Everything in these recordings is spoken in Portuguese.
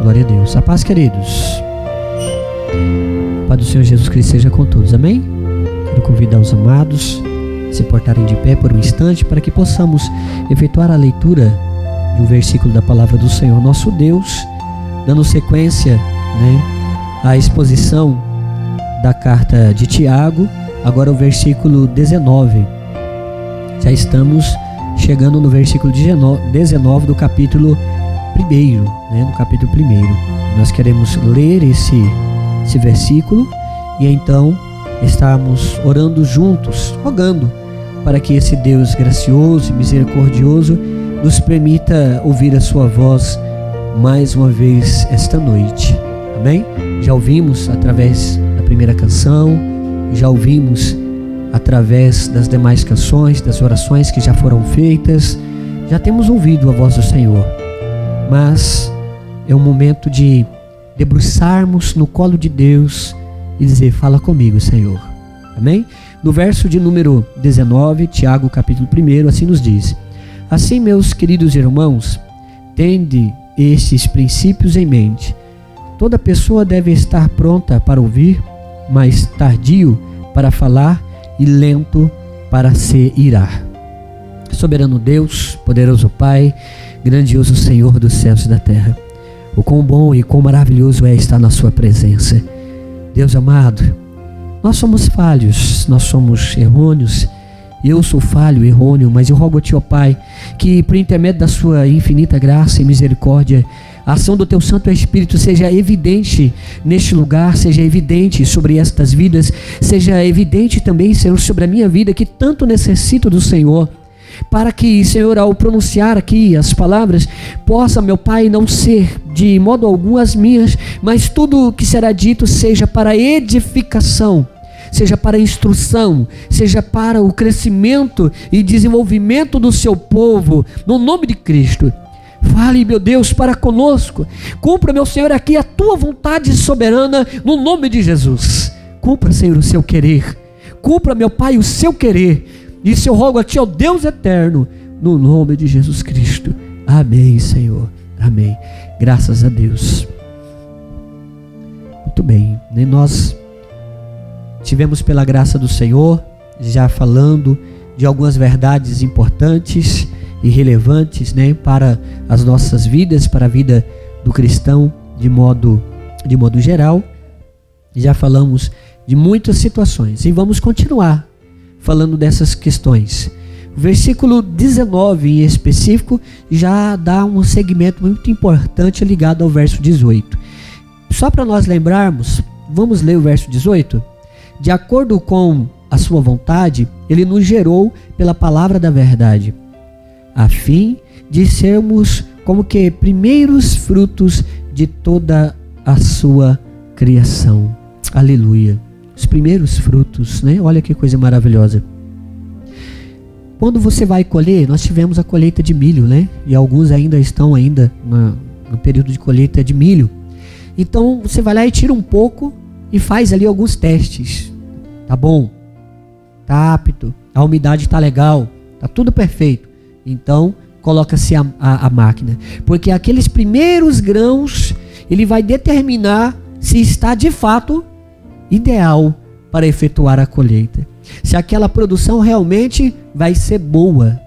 Glória a Deus. A paz, queridos. A paz do Senhor Jesus Cristo seja com todos. Amém? Quero convidar os amados a se portarem de pé por um instante para que possamos efetuar a leitura de um versículo da palavra do Senhor nosso Deus, dando sequência, à exposição da carta de Tiago. Agora o versículo 19. Já estamos chegando no versículo 19 do capítulo 1, no capítulo 1. Nós queremos ler esse versículo e então estamos orando juntos, rogando para que esse Deus gracioso e misericordioso nos permita ouvir a sua voz mais uma vez esta noite. Amém? Já ouvimos através da primeira canção, já ouvimos através das demais canções, das orações que já foram feitas, já temos ouvido a voz do Senhor. Mas é um momento de debruçarmos no colo de Deus e dizer: fala comigo, Senhor. Amém? No verso de número 19, Tiago capítulo 1, assim nos diz: assim, meus queridos irmãos, tende estes princípios em mente. Toda pessoa deve estar pronta para ouvir, mas tardio para falar e lento para se irar. Soberano Deus, poderoso Pai, grandioso Senhor dos céus e da terra, o quão bom e quão maravilhoso é estar na sua presença. Deus amado, nós somos falhos, nós somos errôneos. Eu sou falho, errôneo, mas eu rogo a Ti, ó Pai, que por intermédio da Sua infinita graça e misericórdia, a ação do Teu Santo Espírito seja evidente neste lugar, seja evidente sobre estas vidas, seja evidente também, Senhor, sobre a minha vida, que tanto necessito do Senhor, para que, Senhor, ao pronunciar aqui as palavras, possa, meu Pai, não ser de modo algum as minhas, mas tudo o que será dito seja para edificação, seja para a instrução, seja para o crescimento e desenvolvimento do seu povo, no nome de Cristo. Fale, meu Deus, para conosco. Cumpra, meu Senhor, aqui a Tua vontade soberana, no nome de Jesus. Cumpra, Senhor, o seu querer. Cumpra, meu Pai, o seu querer. Isso eu rogo a Ti, ó Deus eterno, no nome de Jesus Cristo. Amém, Senhor. Amém. Graças a Deus. Muito bem. Nós tivemos, pela graça do Senhor, já falando de algumas verdades importantes e relevantes, para as nossas vidas, para a vida do cristão de modo geral. Já falamos de muitas situações e vamos continuar falando dessas questões. O versículo 19 em específico já dá um segmento muito importante ligado ao verso 18. Só para nós lembrarmos, vamos ler o verso 18? De acordo com a sua vontade, Ele nos gerou pela palavra da verdade, a fim de sermos como que primeiros frutos de toda a sua criação. Aleluia. Os primeiros frutos, Olha que coisa maravilhosa. Quando você vai colher, nós tivemos a colheita de milho, E alguns ainda estão no período de colheita de milho. Então você vai lá e tira um pouco e faz ali alguns testes. Tá bom, tá apto, a umidade tá legal, tá tudo perfeito. Então coloca-se a máquina, porque aqueles primeiros grãos, ele vai determinar se está de fato ideal para efetuar a colheita, se aquela produção realmente vai ser boa,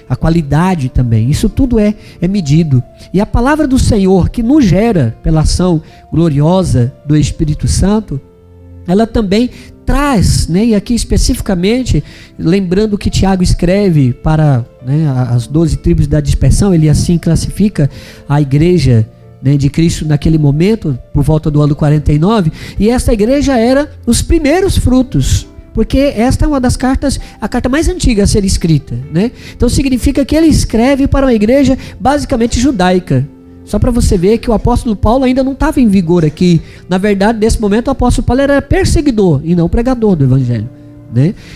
a qualidade também, isso tudo é medido. E a palavra do Senhor, que nos gera pela ação gloriosa do Espírito Santo, ela também traz, e aqui especificamente, lembrando que Tiago escreve para as 12 tribos da dispersão, ele assim classifica a igreja de Cristo naquele momento, por volta do ano 49, e essa igreja era os primeiros frutos, porque esta é uma das cartas, a carta mais antiga a ser escrita, Então significa que ele escreve para uma igreja basicamente judaica. Só para você ver que o apóstolo Paulo ainda não estava em vigor aqui. Na verdade, nesse momento, o apóstolo Paulo era perseguidor e não pregador do evangelho,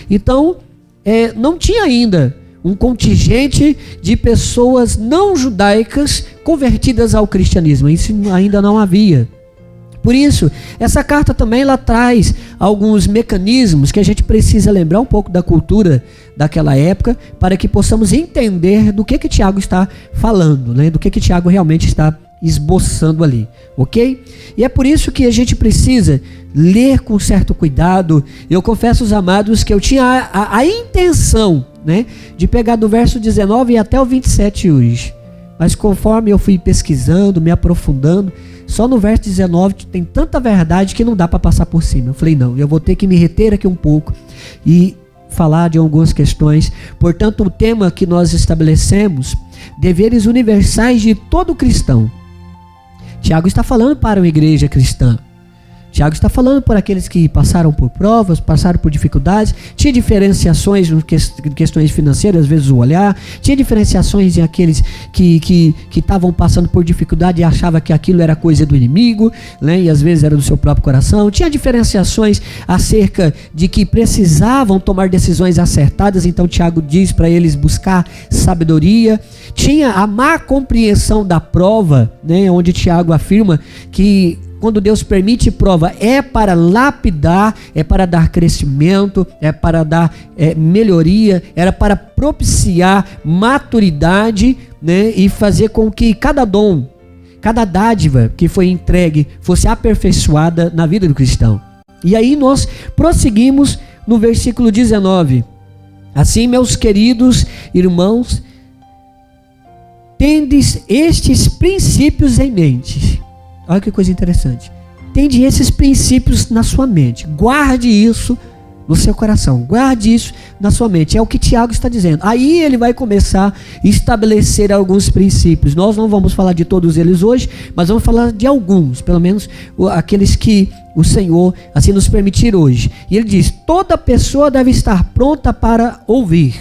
Então, não tinha ainda um contingente de pessoas não judaicas convertidas ao cristianismo. Isso ainda não havia. Por isso, essa carta também ela traz alguns mecanismos que a gente precisa lembrar um pouco da cultura daquela época, para que possamos entender do que Tiago está falando, do que Tiago realmente está esboçando ali, ok? E é por isso que a gente precisa ler com certo cuidado. Eu confesso aos amados que eu tinha a intenção, né, de pegar do verso 19 até o 27 hoje, mas conforme eu fui pesquisando, me aprofundando, só no verso 19 tem tanta verdade que não dá para passar por cima. Eu falei, não, eu vou ter que me reter aqui um pouco e falar de algumas questões. Portanto, o tema que nós estabelecemos, deveres universais de todo cristão. Tiago está falando para uma igreja cristã. Tiago está falando por aqueles que passaram por provas, passaram por dificuldades, tinha diferenciações em questões financeiras, às vezes o olhar, tinha diferenciações em aqueles que estavam passando por dificuldade e achavam que aquilo era coisa do inimigo, né, e às vezes era do seu próprio coração, tinha diferenciações acerca de que precisavam tomar decisões acertadas, então Tiago diz para eles buscar sabedoria, tinha a má compreensão da prova, né, onde Tiago afirma que quando Deus permite prova, é para lapidar, é para dar crescimento, é para dar melhoria, era para propiciar maturidade, né, e fazer com que cada dom, cada dádiva que foi entregue fosse aperfeiçoada na vida do cristão. E aí nós prosseguimos no versículo 19. Assim, meus queridos irmãos, tendes estes princípios em mente. Olha que coisa interessante. Tende esses princípios na sua mente. Guarde isso no seu coração. Guarde isso na sua mente. É o que Tiago está dizendo. Aí ele vai começar a estabelecer alguns princípios. Nós não vamos falar de todos eles hoje, mas vamos falar de alguns. Pelo menos aqueles que o Senhor assim nos permitir hoje. E ele diz, toda pessoa deve estar pronta para ouvir.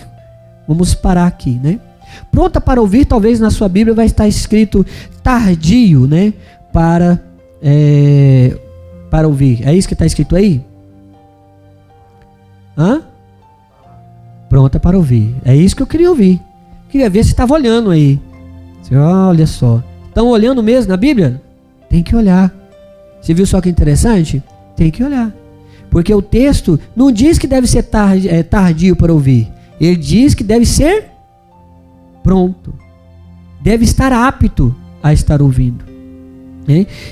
Vamos parar aqui, né? Pronta para ouvir, talvez na sua Bíblia vai estar escrito tardio, né? Para ouvir. É isso que está escrito aí? Pronta para ouvir. É isso que eu queria ouvir. Queria ver se estava olhando aí. Olha só. Estão olhando mesmo na Bíblia? Tem que olhar. Você viu só que interessante? Tem que olhar. Porque o texto não diz que deve ser tardio para ouvir. Ele diz que deve ser pronto. Deve estar apto a estar ouvindo.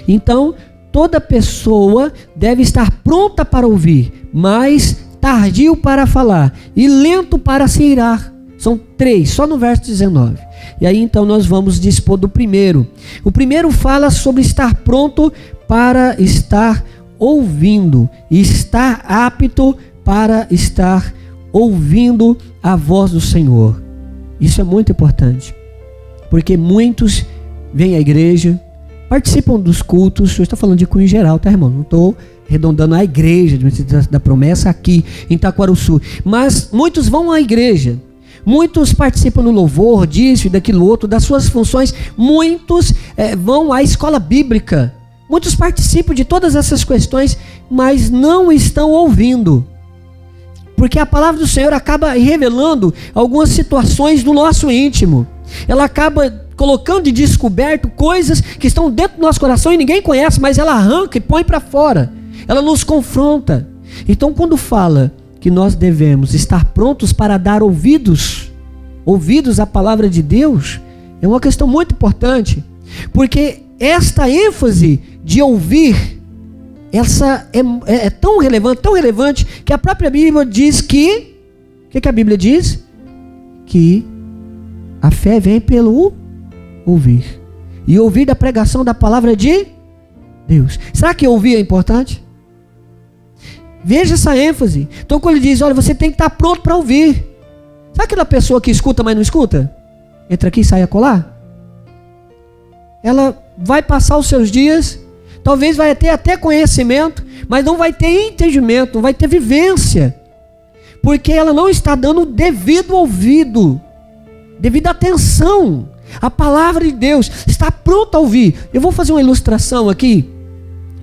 Então, toda pessoa deve estar pronta para ouvir, mas tardio para falar e lento para se irar. São 3, só no verso 19. E aí então nós vamos dispor do primeiro. O primeiro fala sobre estar pronto para estar ouvindo, e estar apto para estar ouvindo a voz do Senhor. Isso é muito importante, porque muitos vêm à igreja, participam dos cultos. Eu estou falando de cunho geral, tá, irmão? Não estou arredondando a igreja da promessa aqui em Taquarussu. Mas muitos vão à igreja, muitos participam no louvor, disso e daquilo outro, das suas funções. Muitos vão à escola bíblica, muitos participam de todas essas questões, mas não estão ouvindo. Porque a palavra do Senhor acaba revelando algumas situações do nosso íntimo. Ela acaba colocando de descoberto coisas que estão dentro do nosso coração e ninguém conhece, mas ela arranca e põe para fora. Ela nos confronta. Então, quando fala que nós devemos estar prontos para dar ouvidos à palavra de Deus, é uma questão muito importante, porque esta ênfase de ouvir, essa é tão relevante, que a própria Bíblia diz que, o que a Bíblia diz? Que a fé vem pelo ouvir. E ouvir da pregação da palavra de Deus. Será que ouvir é importante? Veja essa ênfase. Então quando ele diz, olha, você tem que estar pronto para ouvir. Sabe aquela pessoa que escuta, mas não escuta? Entra aqui e sai acolá? Ela vai passar os seus dias, talvez vai ter até conhecimento, mas não vai ter entendimento, não vai ter vivência. Porque ela não está dando devido ouvido, devida atenção. A palavra de Deus está pronta a ouvir. Eu vou fazer uma ilustração aqui,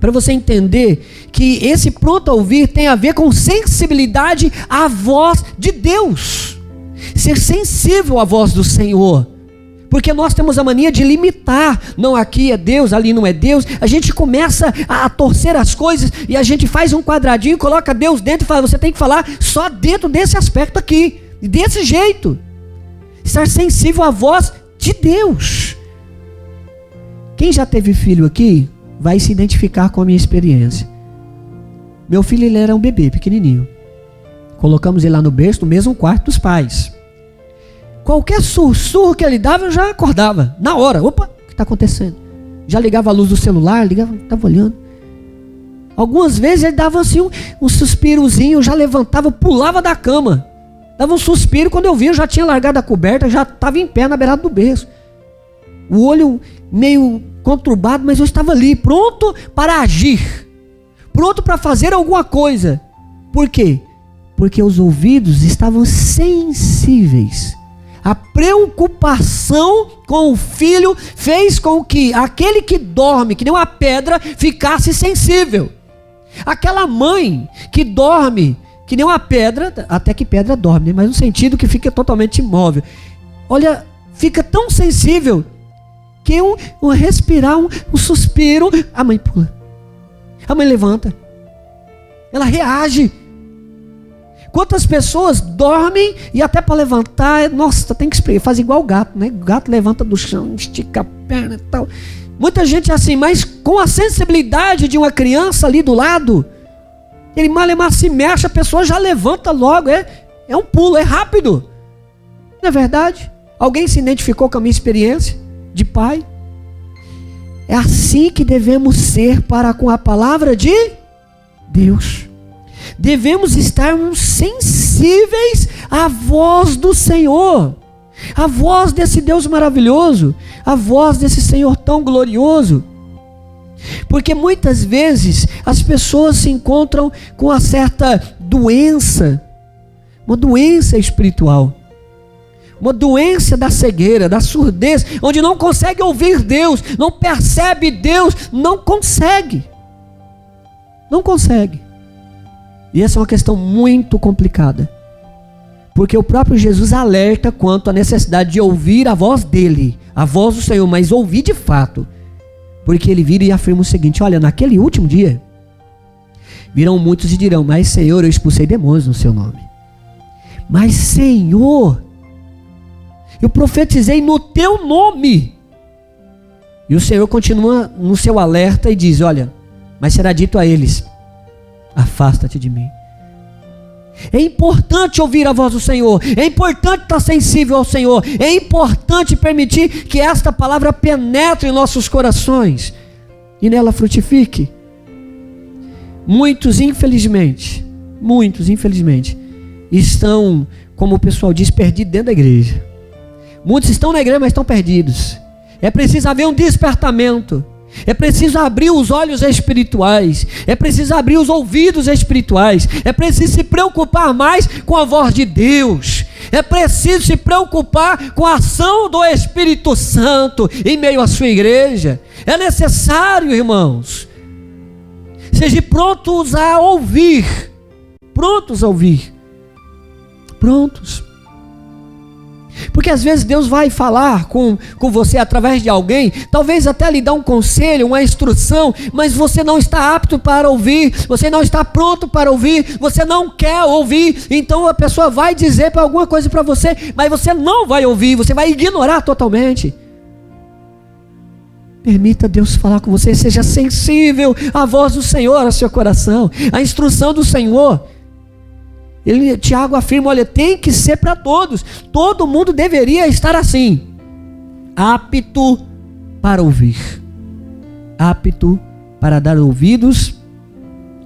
para você entender que esse pronto a ouvir tem a ver com sensibilidade à voz de Deus. Ser sensível à voz do Senhor. Porque nós temos a mania de limitar. Não, aqui é Deus, ali não é Deus. A gente começa a torcer as coisas e a gente faz um quadradinho, coloca Deus dentro e fala, você tem que falar só dentro desse aspecto aqui, desse jeito. Estar sensível à voz de Deus. Quem já teve filho aqui vai se identificar com a minha experiência. Meu filho, ele era um bebê pequenininho. Colocamos ele lá no berço, no mesmo quarto dos pais. Qualquer sussurro que ele dava, eu já acordava. Na hora. Opa, o que está acontecendo? Já ligava a luz do celular, estava olhando. Algumas vezes ele dava assim um suspirozinho, eu já levantava, pulava da cama. Dava um suspiro, quando eu vi, eu já tinha largado a coberta, já estava em pé na beirada do berço. O olho meio conturbado, mas eu estava ali, pronto para agir. Pronto para fazer alguma coisa. Por quê? Porque os ouvidos estavam sensíveis. A preocupação com o filho fez com que aquele que dorme, que nem uma pedra, ficasse sensível. Aquela mãe que dorme, que nem uma pedra, até que pedra dorme, né? Mas no sentido que fica totalmente imóvel. Olha, fica tão sensível que um respirar, um suspiro, a mãe pula. A mãe levanta. Ela reage. Quantas pessoas dormem e até para levantar, nossa, tem que espremer, faz igual o gato, né? O gato levanta do chão, estica a perna e tal. Muita gente é assim, mas com a sensibilidade de uma criança ali do lado, ele mal se mexe, a pessoa já levanta logo, é um pulo, é rápido. Não é verdade? Alguém se identificou com a minha experiência de pai? É assim que devemos ser para com a palavra de Deus. Devemos estar sensíveis à voz do Senhor, a voz desse Deus maravilhoso, a voz desse Senhor tão glorioso. Porque muitas vezes as pessoas se encontram com uma certa doença, uma doença espiritual, uma doença da cegueira, da surdez, onde não consegue ouvir Deus, não percebe Deus, não consegue. E essa é uma questão muito complicada, porque o próprio Jesus alerta quanto à necessidade de ouvir a voz dele, a voz do Senhor, mas ouvir de fato, porque ele vira e afirma o seguinte: olha, naquele último dia, virão muitos e dirão, mas Senhor, eu expulsei demônios no seu nome. Mas Senhor, eu profetizei no teu nome. E o Senhor continua no seu alerta e diz, olha, mas será dito a eles, afasta-te de mim. É importante ouvir a voz do Senhor, é importante estar sensível ao Senhor, é importante permitir que esta palavra penetre em nossos corações e nela frutifique. Muitos, infelizmente, estão, como o pessoal diz, perdidos dentro da igreja. Muitos estão na igreja, mas estão perdidos. É preciso haver um despertamento. É preciso abrir os olhos espirituais, é preciso abrir os ouvidos espirituais, é preciso se preocupar mais com a voz de Deus, é preciso se preocupar com a ação do Espírito Santo em meio à sua igreja. É necessário, irmãos, sejam prontos a ouvir, porque às vezes Deus vai falar com você através de alguém, talvez até lhe dar um conselho, uma instrução, mas você não está apto para ouvir, você não está pronto para ouvir, você não quer ouvir, então a pessoa vai dizer para alguma coisa para você, mas você não vai ouvir, você vai ignorar totalmente. Permita Deus falar com você, seja sensível à voz do Senhor ao seu coração, à instrução do Senhor. Tiago afirma, olha, tem que ser para todos, todo mundo deveria estar assim, apto para ouvir, apto para dar ouvidos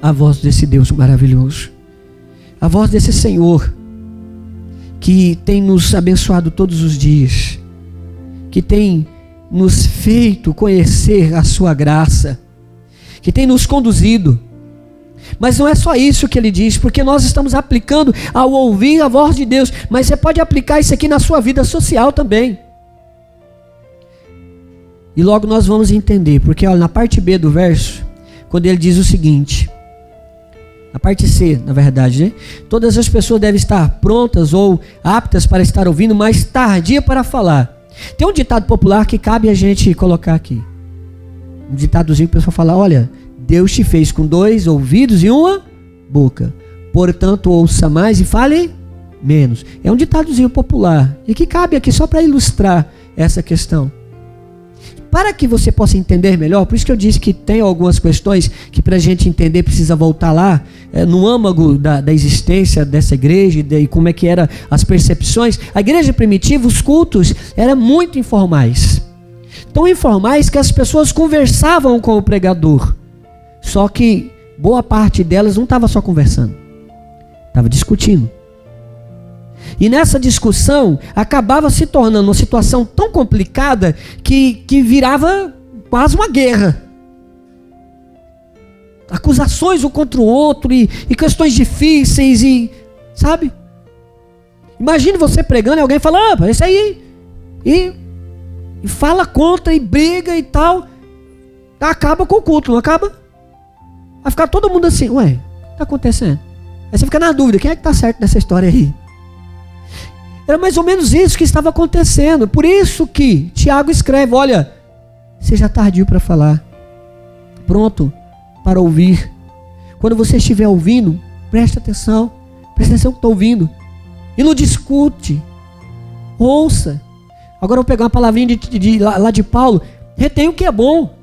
à voz desse Deus maravilhoso, a voz desse Senhor que tem nos abençoado todos os dias, que tem nos feito conhecer a sua graça, que tem nos conduzido. Mas não é só isso que ele diz, porque nós estamos aplicando ao ouvir a voz de Deus, mas você pode aplicar isso aqui na sua vida social também. E logo nós vamos entender, porque olha, na parte B do verso, quando ele diz o seguinte, na parte C, na verdade, né? Todas as pessoas devem estar prontas ou aptas para estar ouvindo, mas tardia para falar. Tem um ditado popular que cabe a gente colocar aqui. Um ditadozinho que o pessoal fala, olha, Deus te fez com 2 ouvidos e uma boca, portanto ouça mais e fale menos. É um ditadozinho popular e que cabe aqui só para ilustrar essa questão. para que você possa entender melhor, por isso que eu disse que tem algumas questões que para a gente entender precisa voltar lá, no âmago da existência dessa igreja e como é que eram as percepções. A igreja primitiva, os cultos eram muito informais. Tão informais que as pessoas conversavam com o pregador. Só que boa parte delas não estava só conversando, estava discutindo. E nessa discussão acabava se tornando uma situação tão complicada que virava quase uma guerra. Acusações um contra o outro e questões difíceis e, sabe? Imagine você pregando e alguém fala, esse aí, e fala contra e briga e tal. Acaba com o culto, não acaba? Vai ficar todo mundo assim, ué, o que está acontecendo? Aí você fica na dúvida, quem é que está certo nessa história aí? Era mais ou menos isso que estava acontecendo. Por isso que Tiago escreve, olha, seja tardio para falar, pronto para ouvir. Quando você estiver ouvindo, preste atenção que está ouvindo. E não discute, ouça. Agora eu vou pegar uma palavrinha lá de Paulo, retém o que é bom.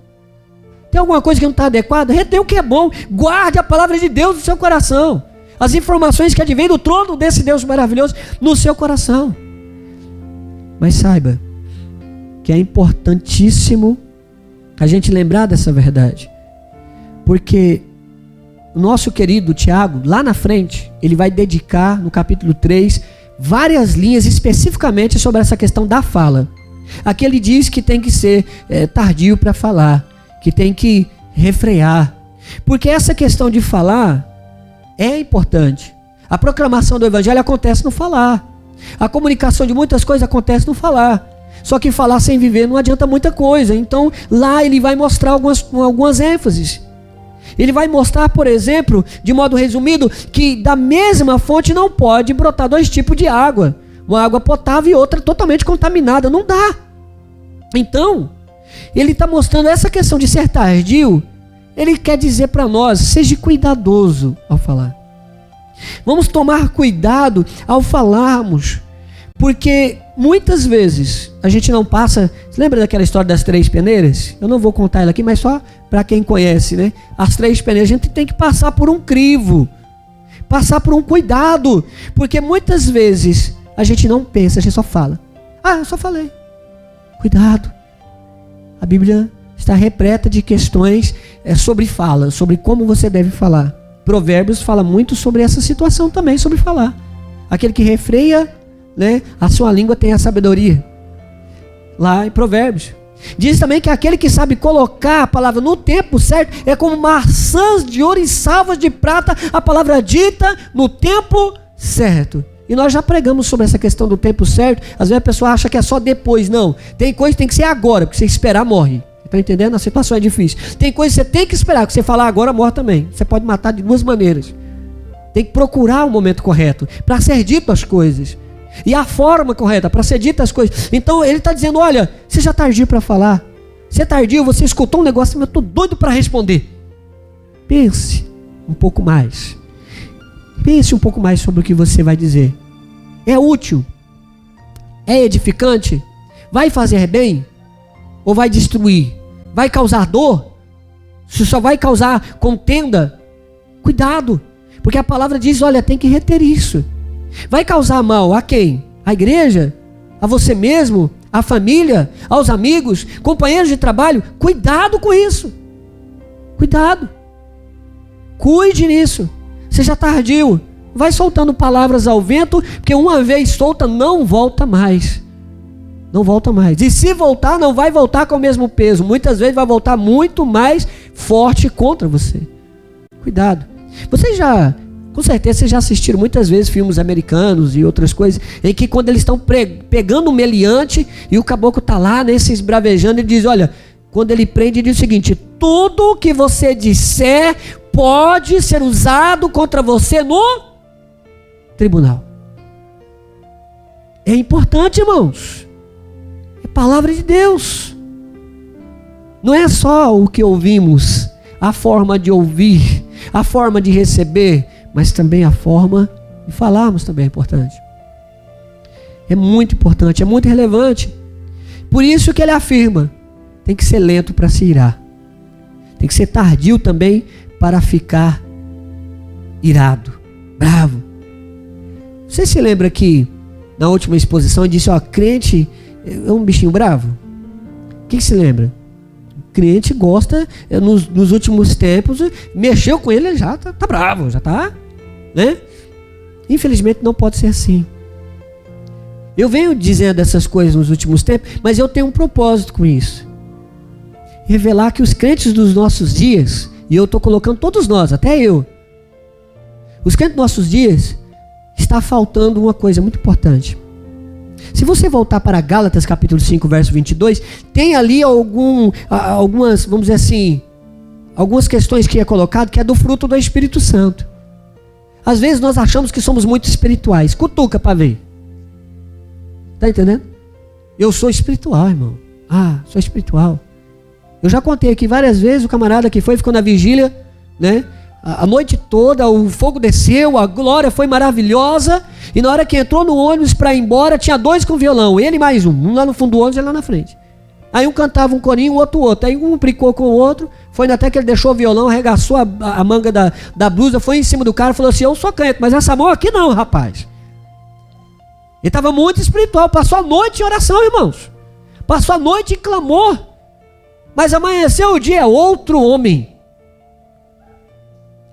Tem alguma coisa que não está adequada? Retém o que é bom. Guarde a palavra de Deus no seu coração. As informações que advêm do trono desse Deus maravilhoso no seu coração. Mas saiba que é importantíssimo a gente lembrar dessa verdade. Porque o nosso querido Tiago, lá na frente, ele vai dedicar, no capítulo 3, várias linhas especificamente sobre essa questão da fala. Aqui ele diz que tem que ser tardio para falar, que tem que refrear. Porque essa questão de falar é importante. A proclamação do evangelho acontece no falar. A comunicação de muitas coisas acontece no falar. Só que falar sem viver não adianta muita coisa. Então lá ele vai mostrar algumas ênfases. Ele vai mostrar, por exemplo, de modo resumido, que da mesma fonte não pode brotar dois tipos de água. Uma água potável e outra totalmente contaminada. Não dá. Então, ele está mostrando essa questão de ser tardio. Ele quer dizer para nós, seja cuidadoso ao falar. Vamos tomar cuidado ao falarmos. Porque muitas vezes a gente não passa... Você lembra daquela história das 3 peneiras? Eu não vou contar ela aqui, mas só para quem conhece, né? As 3 peneiras, a gente tem que passar por um crivo. Passar por um cuidado. Porque muitas vezes a gente não pensa, a gente só fala. Eu só falei. Cuidado. A Bíblia está repleta de questões sobre fala, sobre como você deve falar. Provérbios fala muito sobre essa situação também, sobre falar. Aquele que refreia, né, a sua língua tem a sabedoria. Lá em Provérbios. Diz também que aquele que sabe colocar a palavra no tempo certo é como maçãs de ouro e salvas de prata, a palavra dita no tempo certo. E nós já pregamos sobre essa questão do tempo certo. Às vezes a pessoa acha que é só depois. Não, tem coisa que tem que ser agora, porque você esperar morre. Está entendendo? A situação é difícil. Tem coisa que você tem que esperar, porque você falar agora morre também. Você pode matar de 2 maneiras. Tem que procurar o momento correto para ser dito as coisas. E a forma correta para ser dita as coisas. Então ele está dizendo, olha, você já tardio para falar. Você é tardio, você escutou um negócio, mas eu estou doido para responder. Pense um pouco mais. Pense um pouco mais sobre o que você vai dizer. É útil? É edificante? Vai fazer bem? Ou vai destruir? Vai causar dor? Se só vai causar contenda? Cuidado. Porque a palavra diz, olha, tem que reter isso. Vai causar mal a quem? A igreja? A você mesmo? A família? Aos amigos? Companheiros de trabalho? Cuidado com isso. Cuidado. Cuide nisso. Seja tardio. Vai soltando palavras ao vento, porque uma vez solta não volta mais. Não volta mais. E se voltar, não vai voltar com o mesmo peso. Muitas vezes vai voltar muito mais forte contra você. Cuidado. Com certeza vocês já assistiram muitas vezes filmes americanos e outras coisas, em que quando eles estão pegando um meliante e o caboclo está lá, né, se esbravejando, ele diz, olha, quando ele prende, ele diz o seguinte, tudo que você disser pode ser usado contra você no tribunal. É importante, irmãos. É palavra de Deus. Não é só o que ouvimos, a forma de ouvir, a forma de receber, mas também a forma de falarmos também é importante. É muito importante, é muito relevante. Por isso que ele afirma, tem que ser lento para se irar. Tem que ser tardio também para ficar irado, bravo. Você se lembra que na última exposição eu disse, crente é um bichinho bravo? O que se lembra? O crente gosta, nos últimos tempos, mexeu com ele já tá bravo, já tá, né? Infelizmente não pode ser assim. Eu venho dizendo essas coisas nos últimos tempos, mas eu tenho um propósito com isso. Revelar que os crentes dos nossos dias, e eu estou colocando todos nós, até eu, os crentes dos nossos dias, está faltando uma coisa muito importante. Se você voltar para Gálatas capítulo 5, verso 22, tem ali algumas, vamos dizer assim, algumas questões que é colocado, que é do fruto do Espírito Santo. Às vezes nós achamos que somos muito espirituais. Cutuca para ver. Está entendendo? Eu sou espiritual, irmão. Sou espiritual. Eu já contei aqui várias vezes, o camarada que ficou na vigília, né? A noite toda, o fogo desceu, a glória foi maravilhosa, e na hora que entrou no ônibus para ir embora, tinha 2 com violão, ele mais um lá no fundo do ônibus e ele lá na frente. Aí um cantava um corinho, o outro, aí um brincou com o outro, foi até que ele deixou o violão, arregaçou a manga da blusa, foi em cima do cara e falou assim, eu sou canto, mas essa mão aqui não, rapaz. Ele estava muito espiritual, passou a noite em oração, irmãos, passou a noite em clamor, mas amanheceu o dia, outro homem.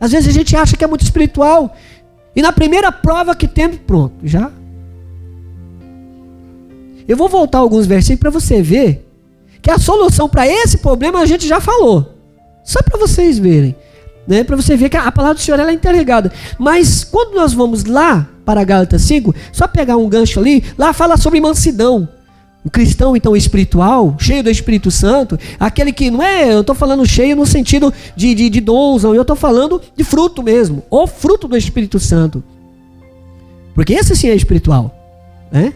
Às vezes a gente acha que é muito espiritual, e na primeira prova que temos, pronto, já. Eu vou voltar alguns versículos para você ver que a solução para esse problema a gente já falou. Só para vocês verem, né? Para você ver que a palavra do Senhor ela é interligada. Mas quando nós vamos lá para Gálatas 5, só pegar um gancho ali, lá fala sobre mansidão. O cristão, então, espiritual, cheio do Espírito Santo, aquele que não é, eu estou falando cheio no sentido de dons, não, eu estou falando de fruto mesmo, o fruto do Espírito Santo. Porque esse sim é espiritual, né?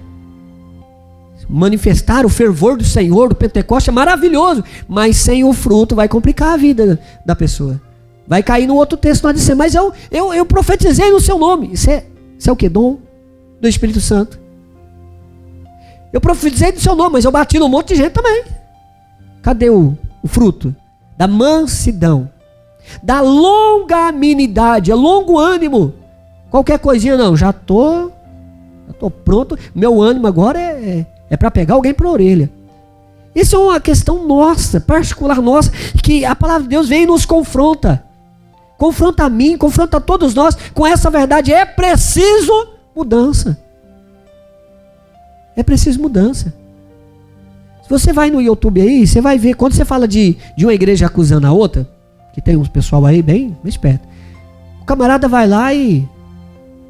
Manifestar o fervor do Senhor, do Pentecoste é maravilhoso, mas sem o fruto vai complicar a vida da pessoa. Vai cair no outro texto, não há de ser, mas eu profetizei no seu nome. Isso é o que? Dom do Espírito Santo. Eu profetizei do seu nome, mas eu bati num monte de gente também. Cadê o fruto? Da mansidão, da longanimidade, é longo ânimo. Qualquer coisinha não, já tô pronto. Meu ânimo agora é para pegar alguém para a orelha. Isso é uma questão nossa, particular nossa, que a palavra de Deus vem e nos confronta. Confronta a mim, confronta a todos nós com essa verdade. É preciso mudança. É preciso mudança. Se você vai no YouTube aí, você vai ver, quando você fala de uma igreja acusando a outra, que tem uns pessoal aí bem esperto, o camarada vai lá e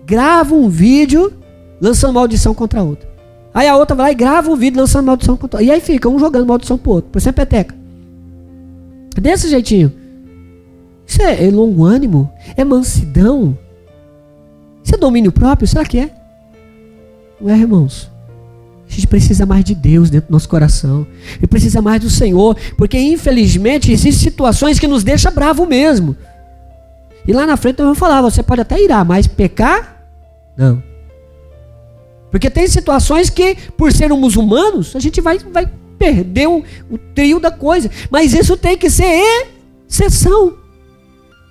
grava um vídeo lançando maldição contra a outra. Aí a outra vai lá e grava um vídeo lançando maldição contra a outra. E aí fica um jogando maldição pro outro, por exemplo, peteca. Desse jeitinho. Isso é longo ânimo? É mansidão? Isso é domínio próprio? Será que é? Não é, irmãos? A gente precisa mais de Deus dentro do nosso coração. E precisa mais do Senhor. Porque infelizmente existem situações que nos deixam bravo mesmo. E lá na frente eu vou falar, você pode até irar, mas pecar? Não. Porque tem situações que, por sermos humanos, a gente vai perder o trio da coisa. Mas isso tem que ser exceção.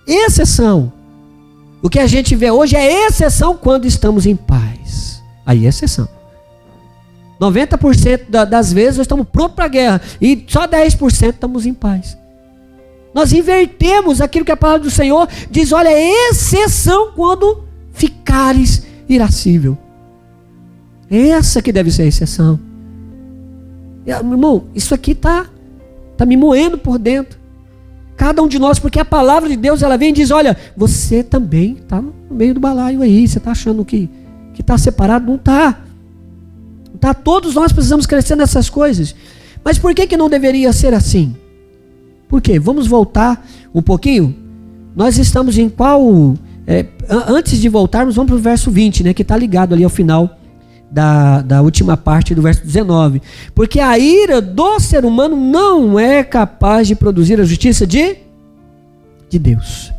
Exceção. O que a gente vê hoje é exceção quando estamos em paz. Aí é exceção. 90% das vezes nós estamos prontos para a guerra e só 10% estamos em paz. Nós invertemos aquilo que a palavra do Senhor diz, olha, exceção quando ficares irascível. Essa que deve ser a exceção. Irmão, isso aqui tá me moendo por dentro. Cada um de nós, porque a palavra de Deus ela vem e diz, olha, você também está no meio do balaio aí, você está achando que está separado? Não está. Tá, todos nós precisamos crescer nessas coisas. Mas por que não deveria ser assim? Por quê? Vamos voltar um pouquinho. Nós estamos em qual... antes de voltarmos, vamos para o verso 20, né, que está ligado ali ao final da última parte do verso 19. Porque a ira do ser humano não é capaz de produzir a justiça de Deus.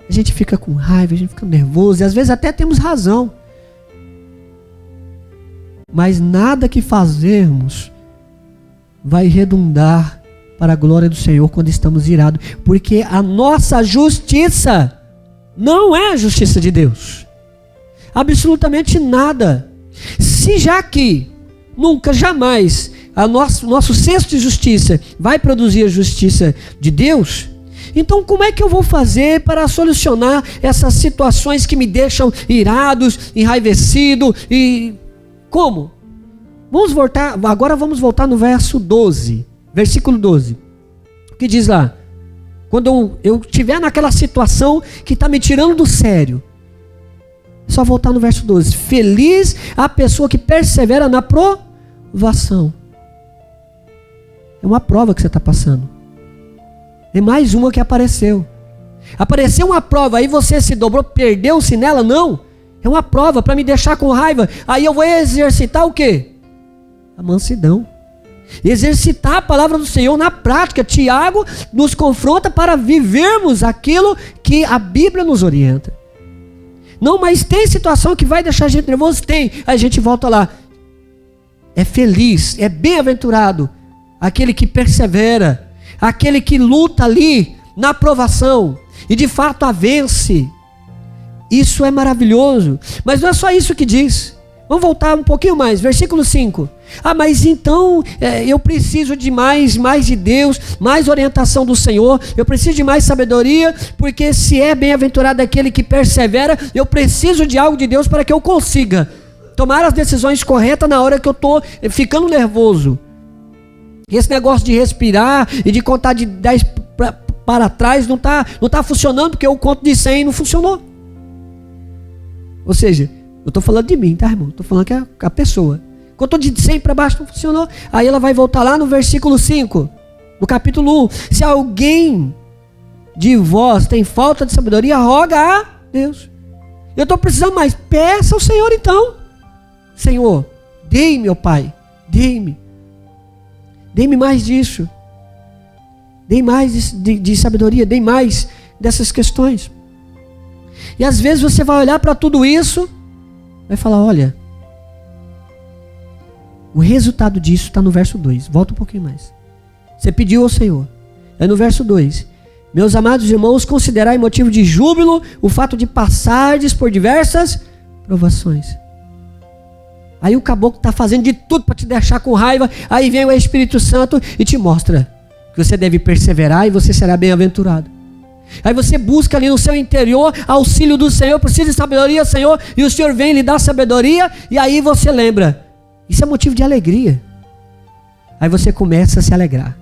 A gente fica com raiva, a gente fica nervoso, e às vezes até temos razão. Mas nada que fazermos vai redundar para a glória do Senhor quando estamos irados, porque a nossa justiça não é a justiça de Deus. Absolutamente nada. Se já que nunca, jamais, nosso senso de justiça vai produzir a justiça de Deus, então como é que eu vou fazer para solucionar essas situações que me deixam irados, enraivecido e como? Vamos voltar no verso 12, versículo 12, que diz lá, quando eu estiver naquela situação que está me tirando do sério, só voltar no verso 12, feliz a pessoa que persevera na provação. É uma prova que você está passando, é mais uma que apareceu uma prova, aí você se dobrou, perdeu-se nela, não, é uma prova para me deixar com raiva, aí eu vou exercitar o quê? A mansidão, exercitar a palavra do Senhor na prática. Tiago nos confronta para vivermos aquilo que a Bíblia nos orienta. Não, mas tem situação que vai deixar a gente nervoso? Tem. Aí a gente volta lá. É feliz, é bem-aventurado aquele que persevera, aquele que luta ali na provação e de fato a vence. Isso é maravilhoso. Mas não é só isso que diz. Vamos voltar um pouquinho mais, versículo 5. Mas então eu preciso de mais de Deus, mais orientação do Senhor, eu preciso de mais sabedoria, porque se é bem-aventurado aquele que persevera, eu preciso de algo de Deus para que eu consiga tomar as decisões corretas na hora que eu estou ficando nervoso. Esse negócio de respirar e de contar de 10 para trás não tá funcionando, porque eu conto de 100 e não funcionou. Ou seja, eu estou falando de mim, tá, irmão? Estou falando que é a pessoa. Contou de 100 para baixo, não funcionou. Aí ela vai voltar lá no versículo 5, no capítulo 1. Se alguém de vós tem falta de sabedoria, roga a Deus. Eu estou precisando mais. Peça ao Senhor então. Senhor, dê-me, meu Pai, dê-me mais disso. Dê mais de sabedoria, dê mais dessas questões. E às vezes você vai olhar para tudo isso, vai falar, olha, o resultado disso está no verso 2. Volta um pouquinho mais. Você pediu ao Senhor. É no verso 2. Meus amados irmãos, considerai motivo de júbilo o fato de passardes por diversas provações. Aí o caboclo está fazendo de tudo para te deixar com raiva. Aí vem o Espírito Santo e te mostra que você deve perseverar e você será bem-aventurado. Aí você busca ali no seu interior auxílio do Senhor, precisa de sabedoria, Senhor, e o Senhor vem lhe dar sabedoria, e aí você lembra, isso é motivo de alegria. Aí você começa a se alegrar.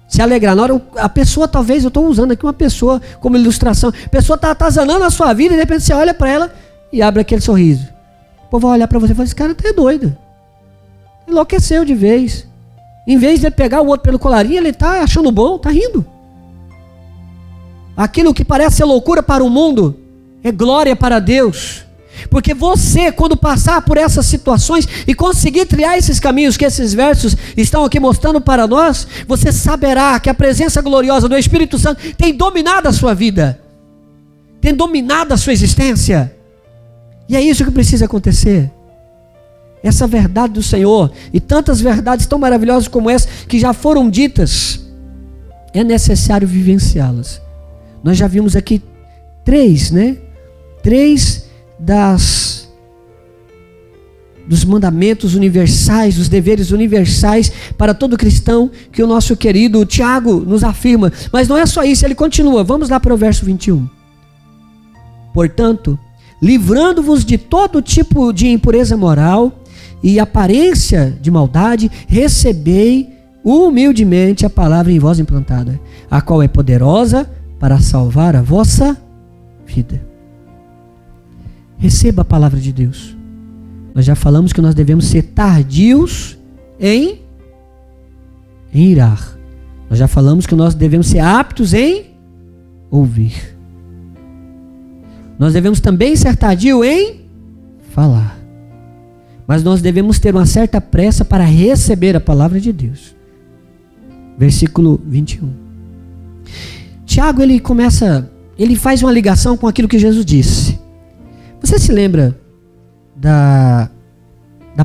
Se alegrar, na hora a pessoa, talvez, eu estou usando aqui uma pessoa como ilustração, a pessoa está atazanando a sua vida, e de repente você olha para ela e abre aquele sorriso. O povo vai olhar para você e fala, esse cara até é doido, enlouqueceu de vez. Em vez de ele pegar o outro pelo colarinho, ele está achando bom, está rindo. Aquilo que parece ser loucura para o mundo é glória para Deus. Porque você, quando passar por essas situações e conseguir trilhar esses caminhos que esses versos estão aqui mostrando para nós, você saberá que a presença gloriosa do Espírito Santo tem dominado a sua vida, tem dominado a sua existência. E é isso que precisa acontecer. Essa verdade do Senhor e tantas verdades tão maravilhosas como essa que já foram ditas, é necessário vivenciá-las. Nós já vimos aqui 3, né? 3 dos mandamentos universais, dos deveres universais para todo cristão que o nosso querido Tiago nos afirma. Mas não é só isso, ele continua. Vamos lá para o verso 21. Portanto, livrando-vos de todo tipo de impureza moral e aparência de maldade, recebei humildemente a palavra em vós implantada, a qual é poderosa para salvar a vossa vida. Receba a palavra de Deus. Nós já falamos que nós devemos ser tardios em irar. Nós já falamos que nós devemos ser aptos em ouvir. Nós devemos também ser tardios em falar. Mas nós devemos ter uma certa pressa para receber a palavra de Deus. Versículo 21. Tiago, ele faz uma ligação com aquilo que Jesus disse. Você se lembra da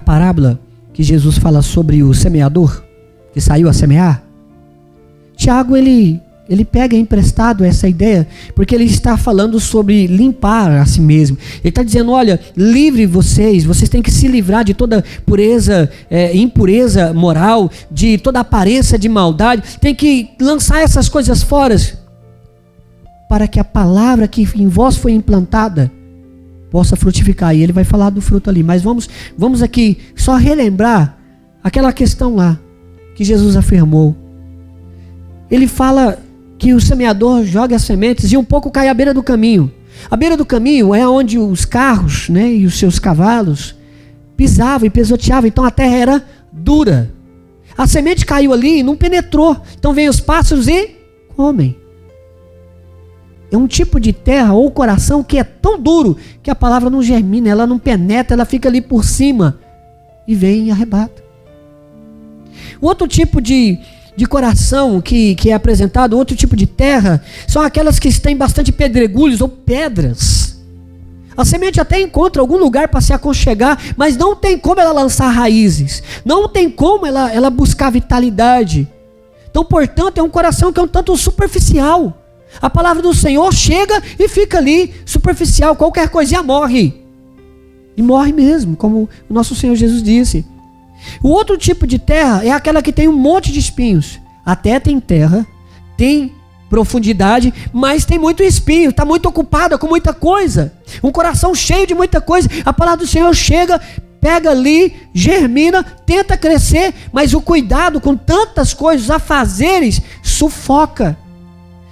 parábola que Jesus fala sobre o semeador que saiu a semear? Tiago, ele pega emprestado essa ideia, porque ele está falando sobre limpar a si mesmo. Ele está dizendo, olha, livre vocês têm que se livrar de toda pureza, impureza moral, de toda aparência de maldade, tem que lançar essas coisas fora, para que a palavra que em vós foi implantada possa frutificar. E ele vai falar do fruto ali, mas vamos aqui só relembrar aquela questão lá, que Jesus afirmou. Ele fala que o semeador joga as sementes e um pouco cai à beira do caminho. A beira do caminho é onde os carros, né, e os seus cavalos pisavam e pisoteavam, então a terra era dura. A semente caiu ali e não penetrou. Então vêm os pássaros e comem. É um tipo de terra ou coração que é tão duro que a palavra não germina, ela não penetra, ela fica ali por cima e vem e arrebata. O outro tipo de coração que é apresentado, outro tipo de terra, são aquelas que têm bastante pedregulhos ou pedras. A semente até encontra algum lugar para se aconchegar, mas não tem como ela lançar raízes, não tem como ela buscar vitalidade. Então, portanto, é um coração que é um tanto superficial. A palavra do Senhor chega e fica ali, superficial, qualquer coisinha morre. E morre mesmo, como o nosso Senhor Jesus disse. O outro tipo de terra é aquela que tem um monte de espinhos. Até tem terra, tem profundidade, mas tem muito espinho, está muito ocupada com muita coisa. Um coração cheio de muita coisa. A palavra do Senhor chega, pega ali, germina, tenta crescer, mas o cuidado com tantas coisas, afazeres, sufoca.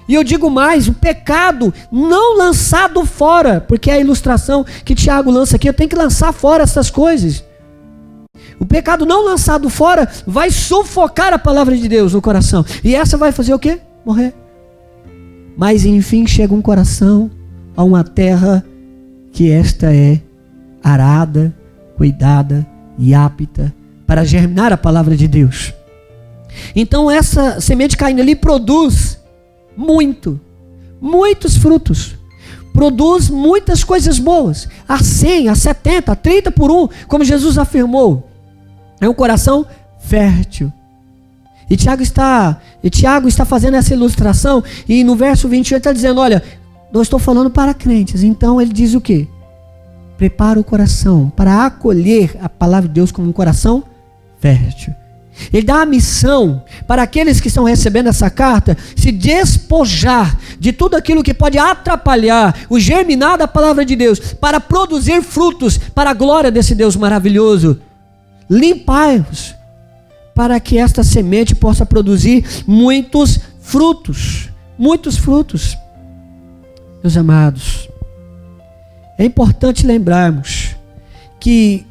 E eu digo mais, o pecado não lançado fora, porque é a ilustração que Tiago lança aqui, eu tenho que lançar fora essas coisas. O pecado não lançado fora vai sufocar a palavra de Deus no coração. E essa vai fazer o quê? Morrer. Mas enfim chega um coração a uma terra que esta é arada, cuidada e apta para germinar a palavra de Deus. Então essa semente caindo ali produz muitos frutos. Produz muitas coisas boas. A 100, a 70, a 30 por 1, como Jesus afirmou. É um coração fértil. E Tiago está fazendo essa ilustração. E no verso 28 ele está dizendo, olha, eu estou falando para crentes. Então ele diz o quê? Prepara o coração para acolher a palavra de Deus como um coração fértil. Ele dá a missão para aqueles que estão recebendo essa carta se despojar de tudo aquilo que pode atrapalhar o germinar da palavra de Deus para produzir frutos para a glória desse Deus maravilhoso. Limpai-os para que esta semente possa produzir muitos frutos. Muitos frutos. Meus amados, é importante lembrarmos que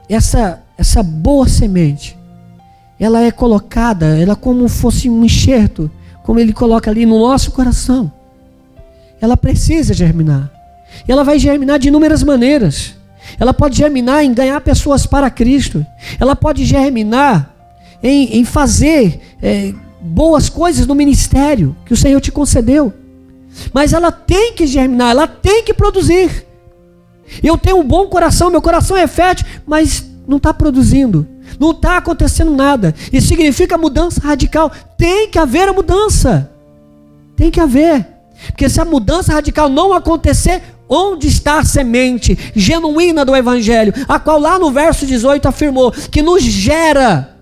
essa boa semente, ela é colocada, ela como fosse um enxerto, como ele coloca ali no nosso coração. Ela precisa germinar. E ela vai germinar de inúmeras maneiras. Ela pode germinar em ganhar pessoas para Cristo. Ela pode germinar em fazer boas coisas no ministério que o Senhor te concedeu. Mas ela tem que germinar, ela tem que produzir. Eu tenho um bom coração, meu coração é fértil, mas não está produzindo. Não está acontecendo nada. Isso significa mudança radical. Tem que haver a mudança. Tem que haver. Porque se a mudança radical não acontecer, onde está a semente genuína do Evangelho? A qual lá no verso 18 afirmou que nos gera.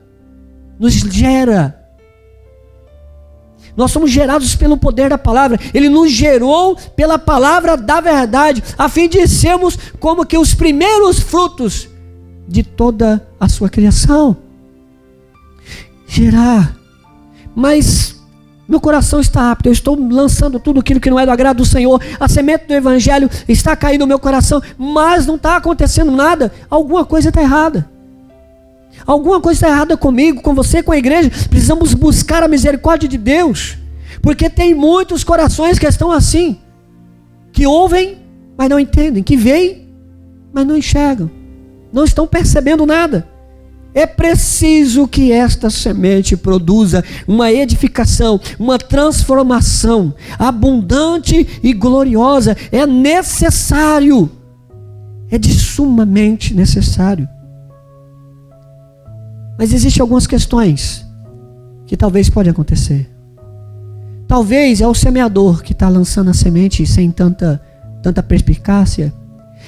Nós somos gerados pelo poder da palavra. Ele nos gerou pela palavra da verdade, a fim de sermos como que os primeiros frutos de toda a sua criação. Gerar. Mas meu coração está apto, eu estou lançando tudo aquilo que não é do agrado do Senhor, a semente do Evangelho está caindo no meu coração, mas não está acontecendo nada. Alguma coisa está errada. Alguma coisa está errada comigo, com você, com a igreja. Precisamos buscar a misericórdia de Deus, porque tem muitos corações que estão assim, que ouvem, mas não entendem, que veem, mas não enxergam, não estão percebendo nada. É preciso que esta semente produza uma edificação, uma transformação abundante e gloriosa. É necessário, é de sumamente necessário. Mas existem algumas questões que talvez podem acontecer. Talvez é o semeador que está lançando a semente sem tanta perspicácia.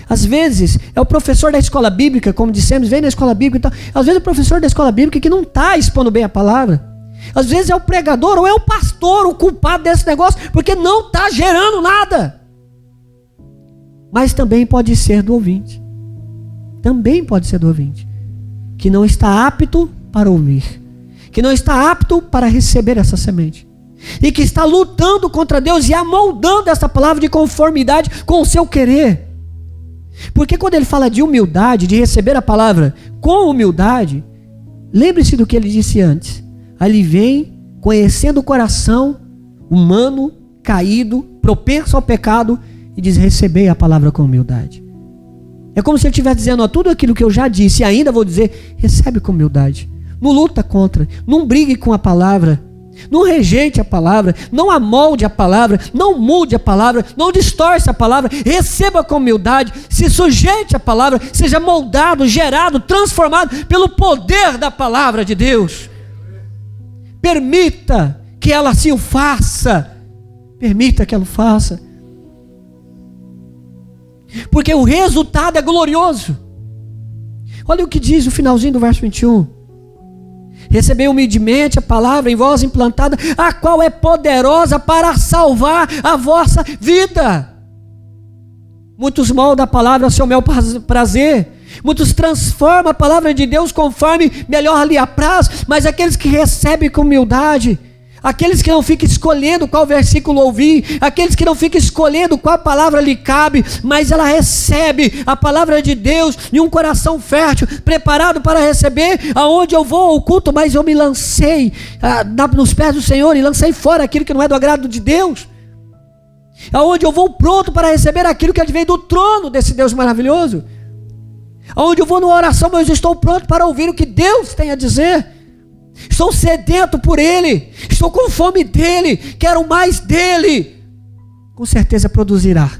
Às vezes é o professor da escola bíblica, como dissemos, vem na escola bíblica e tal. Às vezes é o professor da escola bíblica que não está expondo bem a palavra. Às vezes é o pregador ou é o pastor o culpado desse negócio, porque não está gerando nada. Mas também pode ser do ouvinte. Também pode ser do ouvinte, que não está apto para ouvir, que não está apto para receber essa semente, e que está lutando contra Deus e amoldando essa palavra de conformidade com o seu querer. Porque quando ele fala de humildade, de receber a palavra com humildade, lembre-se do que ele disse antes. Ali vem conhecendo o coração humano, caído, propenso ao pecado, e diz: recebei a palavra com humildade. É como se ele estivesse dizendo: ó, tudo aquilo que eu já disse e ainda vou dizer, recebe com humildade. Não luta contra, não brigue com a palavra, não rejeite a palavra, não amolde a palavra, não mude a palavra, não distorce a palavra, receba com humildade, se sujeite à palavra, seja moldado, gerado, transformado pelo poder da palavra de Deus. Permita que ela assim o faça, permita que ela o faça, porque o resultado é glorioso. Olha o que diz o finalzinho do verso 21. Recebei humildemente a palavra em vós implantada, a qual é poderosa para salvar a vossa vida. Muitos moldam a palavra a seu bel prazer, muitos transformam a palavra de Deus conforme melhor lhe apraz, mas aqueles que recebem com humildade, aqueles que não ficam escolhendo qual versículo ouvir, aqueles que não ficam escolhendo qual palavra lhe cabe, mas ela recebe a palavra de Deus em um coração fértil, preparado para receber. Aonde eu vou ao culto, mas eu me lancei nos pés do Senhor e lancei fora aquilo que não é do agrado de Deus. Aonde eu vou pronto para receber aquilo que advém do trono desse Deus maravilhoso. Aonde eu vou numa oração, mas eu estou pronto para ouvir o que Deus tem a dizer. Estou sedento por Ele, estou com fome dEle, quero mais dEle. Com certeza produzirá.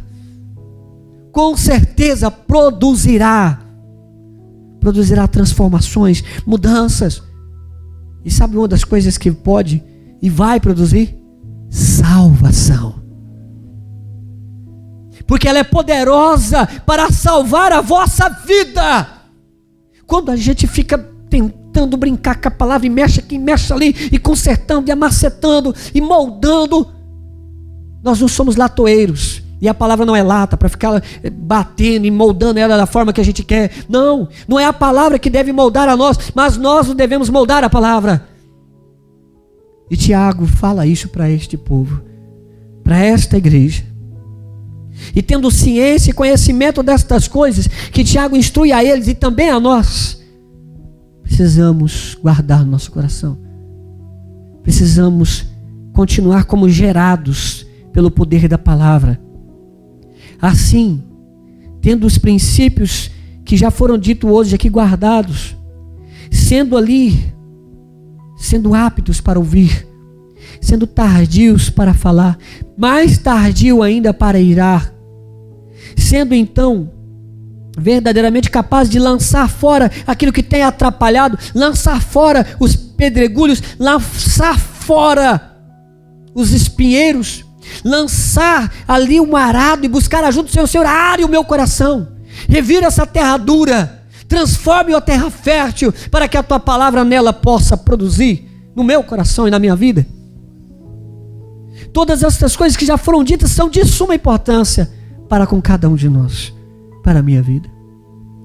Com certeza produzirá. Produzirá transformações, mudanças. E sabe uma das coisas que pode e vai produzir? Salvação. Porque ela é poderosa para salvar a vossa vida. Quando a gente fica tentando brincar com a palavra e mexe aqui, mexe ali, e consertando, e amacetando, e moldando, nós não somos latoeiros, e a palavra não é lata para ficar batendo e moldando ela da forma que a gente quer. Não, não é a palavra que deve moldar a nós, mas nós não devemos moldar a palavra. E Tiago fala isso para este povo, para esta igreja. E tendo ciência e conhecimento destas coisas que Tiago instrui a eles e também a nós, precisamos guardar no nosso coração. Precisamos continuar como gerados pelo poder da palavra. Assim, tendo os princípios que já foram ditos hoje aqui guardados, sendo aptos para ouvir, sendo tardios para falar, mais tardio ainda para irar, sendo então verdadeiramente capaz de lançar fora aquilo que tem atrapalhado, lançar fora os pedregulhos, lançar fora os espinheiros, lançar ali um arado e buscar ajuda do Senhor. Senhor, are o meu coração, revira essa terra dura, transforme a terra fértil, para que a tua palavra nela possa produzir no meu coração e na minha vida. Todas essas coisas que já foram ditas são de suma importância para com cada um de nós, para a minha vida.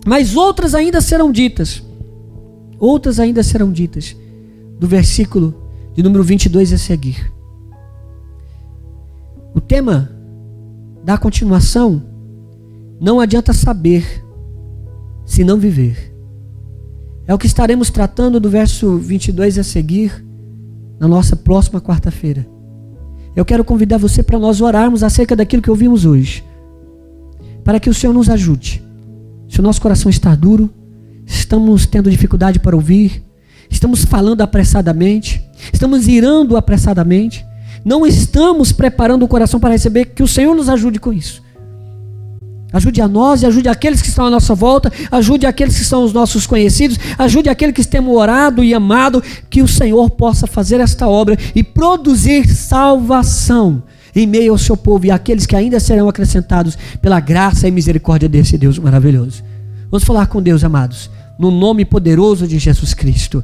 Mas outras ainda serão ditas. Outras ainda serão ditas. Do versículo de número 22 a seguir. O tema da continuação: não adianta saber se não viver. É o que estaremos tratando do verso 22 a seguir na nossa próxima quarta-feira. Eu quero convidar você para nós orarmos acerca daquilo que ouvimos hoje, para que o Senhor nos ajude. Se o nosso coração está duro, estamos tendo dificuldade para ouvir, estamos falando apressadamente, estamos irando apressadamente, não estamos preparando o coração para receber, que o Senhor nos ajude com isso. Ajude a nós e ajude aqueles que estão à nossa volta, ajude aqueles que são os nossos conhecidos, ajude aqueles que temos orado e amado, que o Senhor possa fazer esta obra e produzir salvação em meio ao seu povo e aqueles que ainda serão acrescentados pela graça e misericórdia desse Deus maravilhoso. Vamos falar com Deus, amados, no nome poderoso de Jesus Cristo.